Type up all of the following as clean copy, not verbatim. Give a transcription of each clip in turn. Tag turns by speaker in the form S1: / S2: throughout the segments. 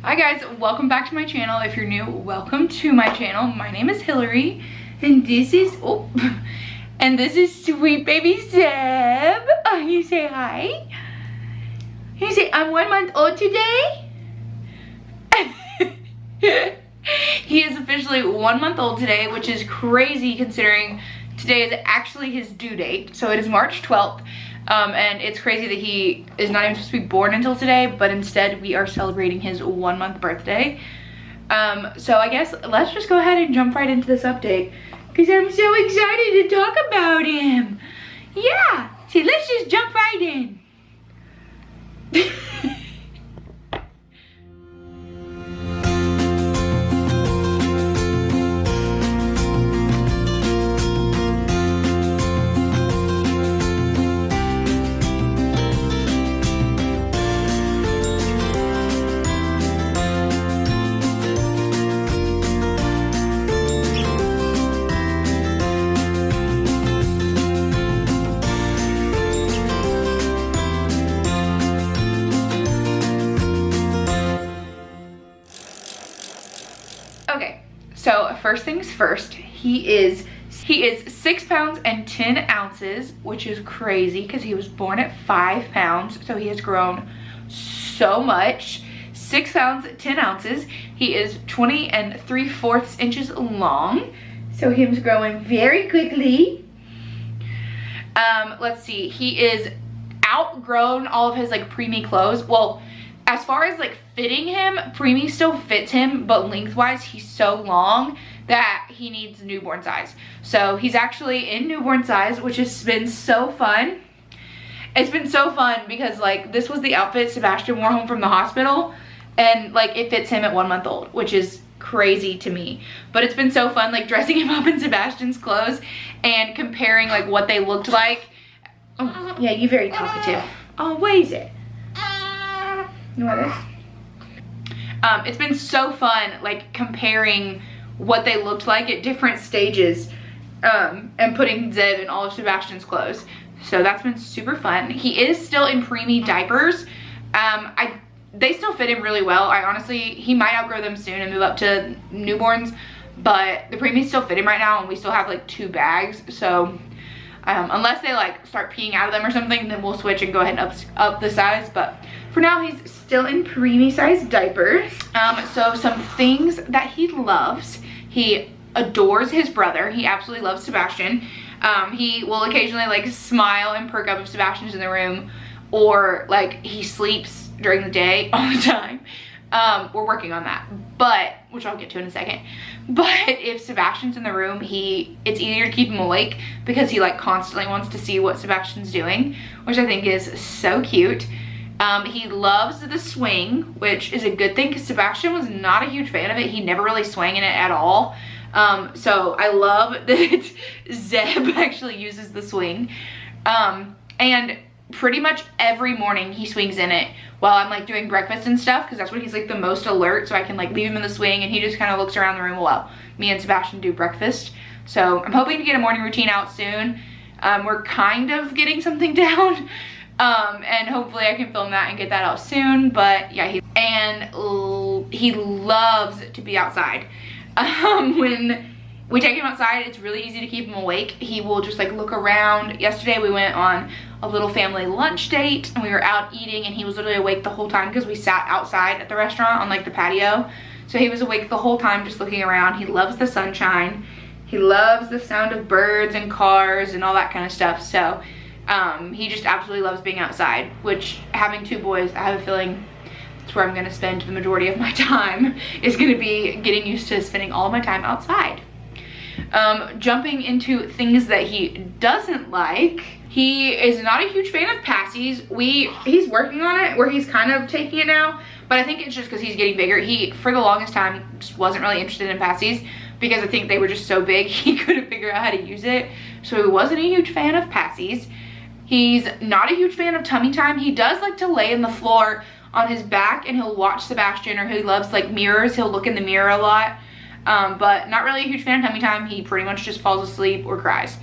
S1: Hi guys, welcome back to my channel. If you're new, welcome to my channel. My name is Hillary and this is sweet baby Zeb. Oh, you say hi. You say I'm 1 month old today. He is officially 1 month old today, which is crazy considering today is actually his due date. So it is March 12th. And it's crazy that he is not even supposed to be born until today, but instead we are celebrating his 1 month birthday. So I guess let's just go ahead and jump right into this update because I'm so excited to talk about him. Yeah, see, let's just jump right in. Okay, so first things first, he is 6 pounds and 10 ounces, which is crazy because he was born at 5 pounds, so he has grown so much. 6 pounds 10 ounces. He is 20 3/4 inches long, so him's growing very quickly. Let's see, he is outgrown all of his like preemie clothes. Well, as far as like fitting him, preemie still fits him, but lengthwise he's so long that he needs newborn size. So he's actually in newborn size, which has been so fun. It's been so fun because like this was the outfit Sebastian wore home from the hospital, and like it fits him at 1 month old, which is crazy to me. But it's been so fun like dressing him up in Sebastian's clothes and comparing like what they looked like. Oh, yeah, you're very talkative. Oh, what is it? You want this? It's been so fun like comparing what they looked like at different stages and putting Zeb in all of Sebastian's clothes. So that's been super fun. He is still in preemie diapers. They still fit him really well. He might outgrow them soon and move up to newborns, but the preemies still fit him right now, and we still have like 2 bags. So unless they like start peeing out of them or something, then we'll switch and go ahead and up the size. But for now, he's still in preemie size diapers. So some things that he loves. He adores his brother. He absolutely loves Sebastian. He will occasionally like smile and perk up if Sebastian's in the room, or like he sleeps during the day all the time. We're working on that, which I'll get to in a second. But if Sebastian's in the room, it's easier to keep him awake because he like constantly wants to see what Sebastian's doing, which I think is so cute. He loves the swing, which is a good thing because Sebastian was not a huge fan of it. He never really swang in it at all. So I love that Zeb actually uses the swing. And pretty much every morning he swings in it while I'm like doing breakfast and stuff, because that's when he's like the most alert, so I can like leave him in the swing and he just kind of looks around the room while me and Sebastian do breakfast. So I'm hoping to get a morning routine out soon. We're kind of getting something down, and hopefully I can film that and get that out soon. But yeah, he loves to be outside. When we take him outside, it's really easy to keep him awake. He will just like look around. Yesterday we went on a little family lunch date and we were out eating, and he was literally awake the whole time because we sat outside at the restaurant on like the patio. So he was awake the whole time just looking around. He loves the sunshine. He loves the sound of birds and cars and all that kind of stuff. So he just absolutely loves being outside, which, having 2 boys, I have a feeling that's where I'm going to spend the majority of my time, is going to be getting used to spending all of my time outside. Jumping into things that he doesn't like. He is not a huge fan of passies. He's working on it where he's kind of taking it now, but I think it's just because he's getting bigger. He, for the longest time, just wasn't really interested in passies because I think they were just so big he couldn't figure out how to use it. So he wasn't a huge fan of passies. He's not a huge fan of tummy time. He does like to lay in the floor on his back and he'll watch Sebastian, or he loves like mirrors. He'll look in the mirror a lot. But not really a huge fan of tummy time. He pretty much just falls asleep or cries.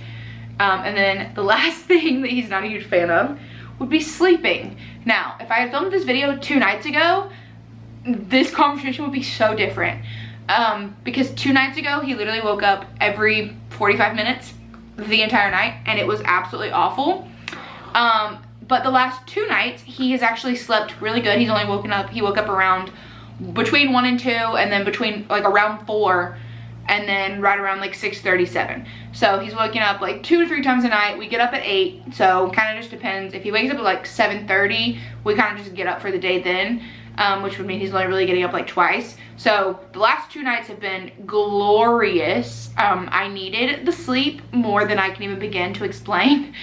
S1: And then the last thing that he's not a huge fan of would be sleeping. Now, if I had filmed this video 2 nights ago, this conversation would be so different. Because 2 nights ago, he literally woke up every 45 minutes the entire night, and it was absolutely awful. But the last 2 nights, he has actually slept really good. He's only woken up, he woke up around between 1 and 2, and then between like around 4, and then right around like 6:37. So he's waking up like 2 to 3 times a night. We get up at 8, so kind of just depends. If he wakes up at like 7:30, we kind of just get up for the day then, which would mean he's only really getting up like twice. So the last 2 nights have been glorious. I needed the sleep more than I can even begin to explain.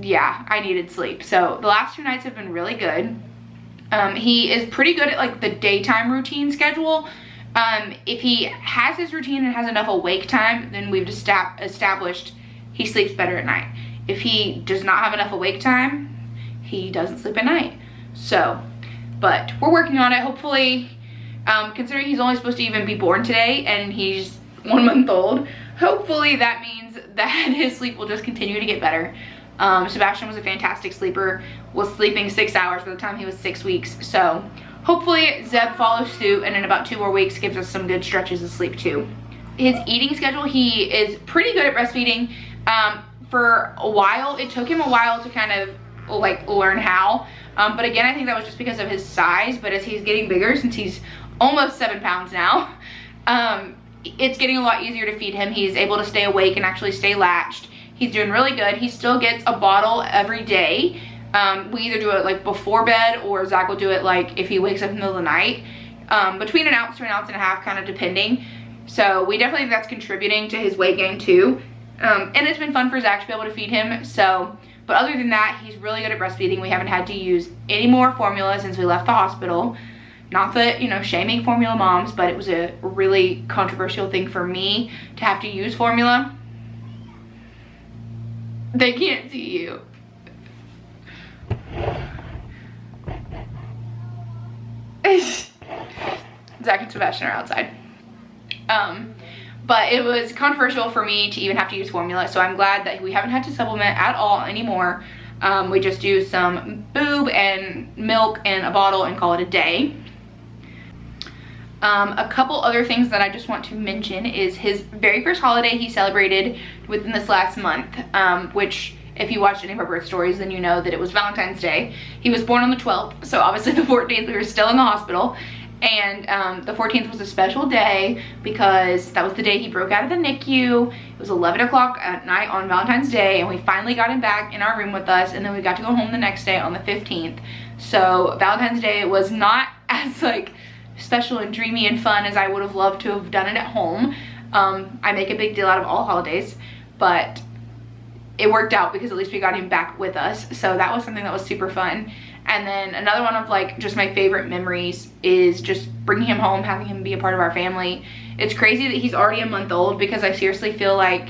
S1: Yeah, I needed sleep. So the last 2 nights have been really good. He is pretty good at like the daytime routine schedule. If he has his routine and has enough awake time, then we've established he sleeps better at night. If he does not have enough awake time, he doesn't sleep at night. So, but we're working on it. Hopefully, considering he's only supposed to even be born today and he's 1 month old, hopefully that means that his sleep will just continue to get better. Sebastian was a fantastic sleeper, was sleeping 6 hours by the time he was 6 weeks. So hopefully Zeb follows suit, and in about 2 more weeks gives us some good stretches of sleep too. His eating schedule, he is pretty good at breastfeeding. For a while, it took him a while to kind of like learn how. But again, I think that was just because of his size. But as he's getting bigger, since he's almost 7 pounds now, it's getting a lot easier to feed him. He's able to stay awake and actually stay latched. He's doing really good. He still gets a bottle every day. We either do it like before bed, or Zach will do it like if he wakes up in the middle of the night. Between 1 ounce to 1.5 ounces, kind of depending. So we definitely think that's contributing to his weight gain too. And it's been fun for Zach to be able to feed him. So, but other than that, he's really good at breastfeeding. We haven't had to use any more formula since we left the hospital. Not that, you know, shaming formula moms, but it was a really controversial thing for me to have to use formula. They can't see you. Zach and Sebastian are outside. But it was controversial for me to even have to use formula, so I'm glad that we haven't had to supplement at all anymore. We just use some boob and milk in a bottle and call it a day. A couple other things that I just want to mention is his very first holiday he celebrated within this last month, which if you watched any of our birth stories, then you know that it was Valentine's Day. He was born on the 12th, so obviously the 14th we were still in the hospital. And the 14th was a special day because that was the day he broke out of the NICU. It was 11 o'clock at night on Valentine's Day, and we finally got him back in our room with us, and then we got to go home the next day on the 15th. So Valentine's Day was not as like special and dreamy and fun as I would have loved to have done it at home. I make a big deal out of all holidays, but it worked out because at least we got him back with us. So that was something that was super fun. And then another one of like just my favorite memories is just bringing him home, having him be a part of our family. It's crazy that he's already a month old because I seriously feel like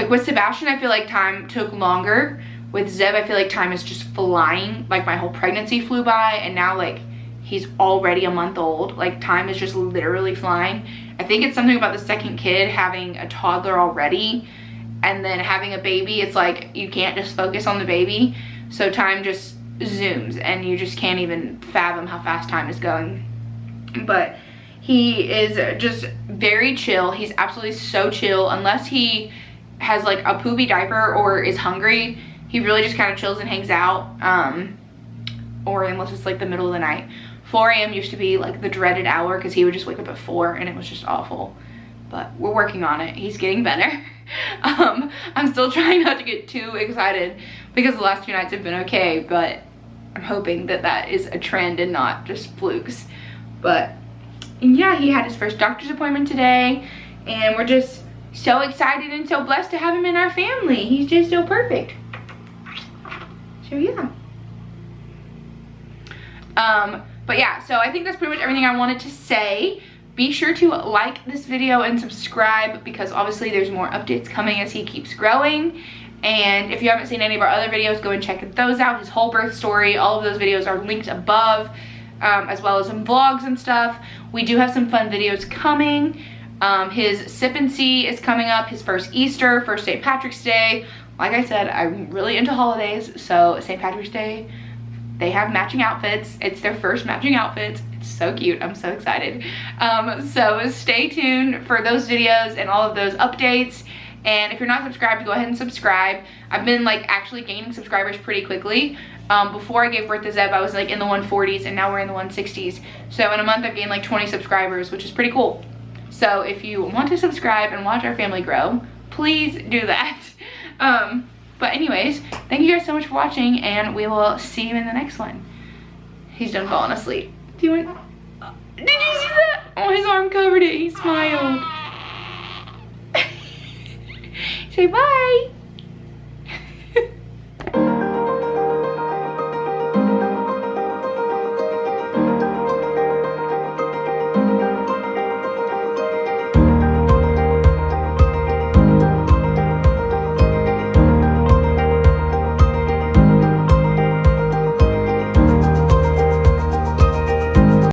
S1: with Sebastian, I feel like time took longer. With Zeb, I feel like time is just flying. Like my whole pregnancy flew by, and now like he's already a month old. Like time is just literally flying. I think it's something about the second kid, having a toddler already and then having a baby. It's like you can't just focus on the baby, so time just zooms and you just can't even fathom how fast time is going. But he is just very chill. He's absolutely so chill. Unless he has like a poopy diaper or is hungry, he really just kind of chills and hangs out, or unless it's like the middle of the night. 4 a.m. used to be like the dreaded hour because he would just wake up at 4 and it was just awful. But we're working on it. He's getting better. I'm still trying not to get too excited because the last 2 nights have been okay, but I'm hoping that that is a trend and not just flukes. But yeah, he had his first doctor's appointment today, and we're just so excited and so blessed to have him in our family. He's just so perfect. So yeah. But yeah, so I think that's pretty much everything I wanted to say. Be sure to like this video and subscribe because obviously there's more updates coming as he keeps growing. And if you haven't seen any of our other videos, go and check those out. His whole birth story, all of those videos are linked above, as well as some vlogs and stuff. We do have some fun videos coming. His Sip and See is coming up, his first Easter, first St. Patrick's Day. Like I said, I'm really into holidays, so St. Patrick's Day, they have matching outfits. It's their first matching outfits. It's so cute. I'm so excited. So stay tuned for those videos and all of those updates. And if you're not subscribed, go ahead and subscribe. I've been like actually gaining subscribers pretty quickly. Before I gave birth to Zeb, I was like in the 140s, and now we're in the 160s. So in a month, I've gained like 20 subscribers, which is pretty cool. So if you want to subscribe and watch our family grow, please do that. But anyways, thank you guys so much for watching, and we will see you in the next one. He's done falling asleep. Do you want? Did you see that? Oh, his arm covered it. He smiled. Say bye.